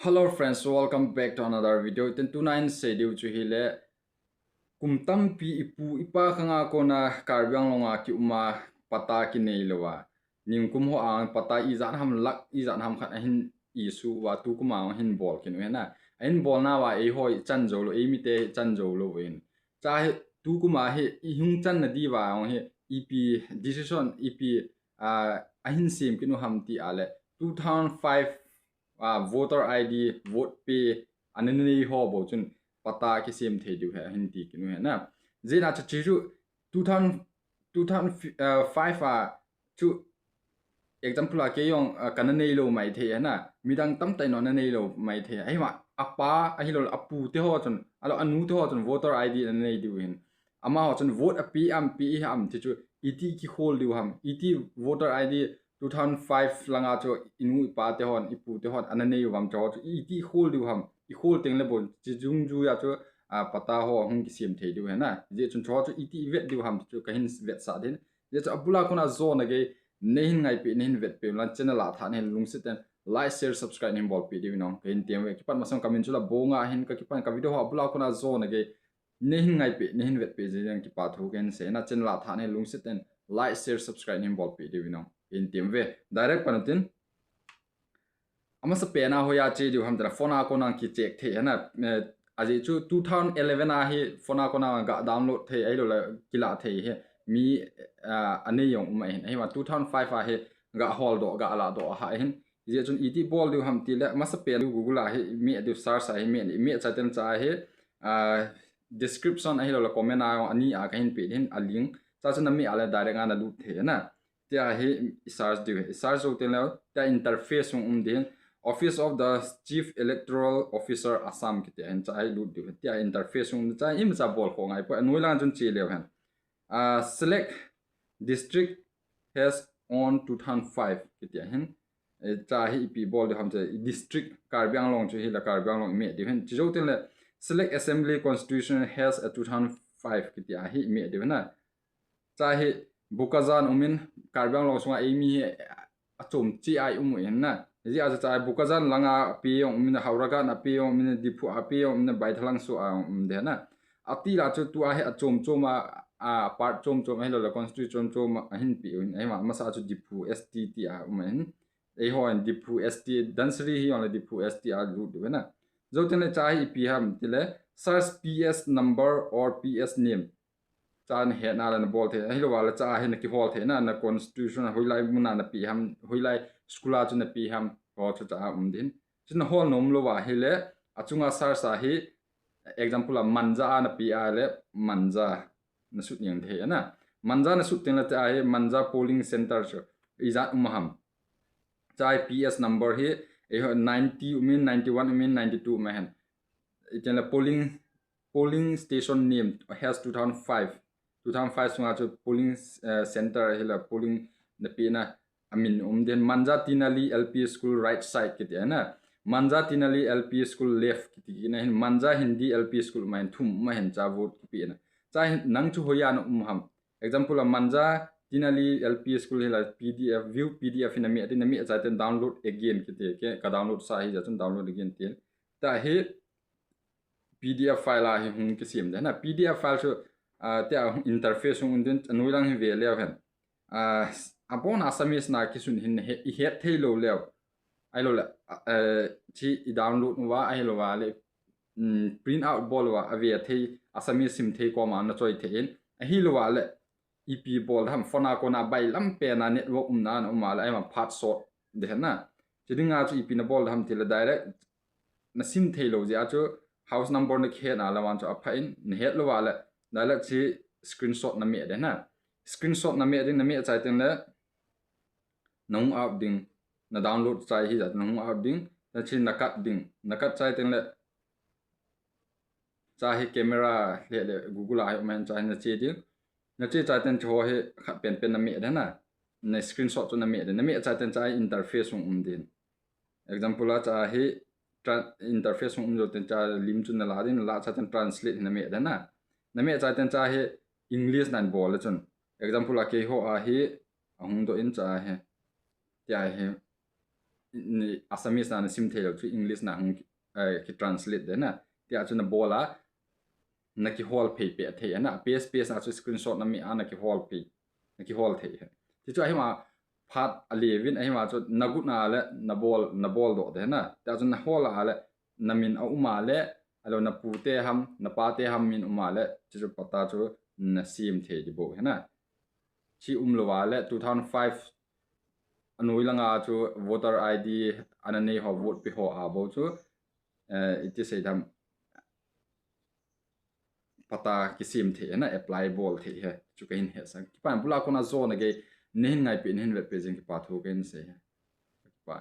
Hello friends, welcome back to another video. Ten 29 schedule chu hile kumtam pi ipu ipa khanga kona karbyang longa ki uma pata ki nei lowa ning kum ho ang pata i zan ham lak i zan ham khat hin isu wa tu kuma hin bol kin we na hin bol na wa e hoi chan zo lo e mi te chan zo lo wen cha he tu kuma he i hung chan na di wa he ep decision ep ahin sim kinu ham ti ale 2005 voter ID vote pay anani ho bo chun pata ki sem the du ha hindi kinu ha na zena cha chiru 2000 2005 chu example ke yong kananei lo mai the na midang tam tai no na nei lo mai the ai ma apa ai lo apu te ho chun alo anu te ho chun voter ID anani du hin ama ho chun vote api am pi ham ti chu iti ki hol du ham iti voter ID 2005 langa cho inu pa te hon ipu te hon anane yum cho iti hol du ham I hol teng le bon chi jung ju ya cho pata ho hung ki sim the du ha na je chun cho iti vet du ham cho ka hin vet sa den je cho abula kona zo na ge nehin ngai pe nehin vet pe lan channel la than hen lung sit ten like share subscribe nim bol pi di no ke hin tiam we ki pan masam comment chula bonga hin ka ki pan ka video ho abula kona zo na ge nehin ngai pe nehin vet pe je yang ki pa thu gen se na channel la than hen lung sit ten like share subscribe nim bol pi di no in tiam ve direct panatin ama sa pena hoya che ju ham tra phone ko nang ki check the na aji chu 2011 a hi phone ko na ga download the ai lo la kila the he mi ane yong ma hin ai ma 2005 a he ga hol do ga ala do ha hin je chun iti bol du ham ti la ma sa pe google a he mi du search a he mi cha ten cha he description ai lo la comment a ani a ka hin pe hin a link cha chun mi ala direct ana lu the na tia he search du search o ten la ta interface din Office of the Chief Electoral Officer Assam kiti en chai lu du tia interface cha im cha bol ko ngai po anoi lang chun chi le han select district has on 2005 kiti hen cha hi pi bol de ham che district karbyang long chu hi la karbyang long me de hen chi jo ten le select assembly constitution has a 2005 kiti hi me de na cha hi bukazan umin karbyang long sunga ai mi achom chi ai hen na ji aja cha bukazan langa pi yong min hauraga na pi yong min dipu a pi yong min bai thalang su a de na ati la chu tu a he achom choma a part chom he lo la constitution choma hin pi ai ma masa chu dipu st ti a men ei ho an dipu st dan3 hi on dipu st a lu de na zo ten cha hi pi ham ti le search ps number or ps name chan he na la bol the hi lo wala cha he na ki hol the na constitution hoilai muna na pi ham hoilai skula chu na pi ham ho chu cha din chin hol nom lo wa hi le achunga sar sa hi example a manja na pi a le manja na sut yang the na manja na sut ten la cha hi manja polling center chu iza umham chai ps number hi e 90 umin 91 umin 92 ma hen iten la polling station name has 2005 sunga chu polling center hila polling na pina amin den manja tinali lp school right side kiti na manja tinali lp school left kiti na hin manja hindi lp school main thum ma hen cha vote ki pina cha nang chu hoya na ham example manja tinali lp school hila pdf view pdf in mi cha ten download again kiti ke ka download sa hi ja chun download again tin ta he pdf file a hi hung ki sim da na pdf file chu tia interface din anoi lang hi ve le hen upon assamese na kisun hin he thelo le ai lo la chi download wa ai lo wa le print out bol wa ave thei assamese sim thei ko ma na choi thein hi lo wa le ep bol ham phona ko na bai lam pe na network na na ma la ai ma phat short de na chidinga chu ep na bol ham til direct na sim thelo ja chu house number na khe na la wan chu aphain ne het lo wa le direct chi screenshot na me de na screenshot na me de na me chai ten le nong out ding na download chai hi jat nong out ding na chi nakat chai ten le cha hi camera le google ai man chai na chi ding na chi chai ten cho he khat pen na me de na screenshot chu na me chai ten chai interface din example a cha hi interface jo ten cha lim chu na la din la cha ten translate na me chai ten cha he english nan bol chun example a ke ho a hi ahung do in cha he tia he Assamese na sim thelo chu English na ki translate de na tia chu na bola na ki hall phe pe the na PS a chu screenshot na mi ana ki hall phe na ki hall the ti chu ai ma phat alevin ai ma chu nagut na le na bol do de na ta chu na hall a le na min a uma le alo na pu te ham na pa te ham min uma le chu pata chu na sim the di bo na chi lo wa le 2005 anui langa chu voter ID anani ho vote pi ho a bo chu iti sei dam pata kisim the na apply bol the he chu kain he sang ki pan bula kona zone ge nin ngai pi nin ve pe jing ki pa thu ken se pa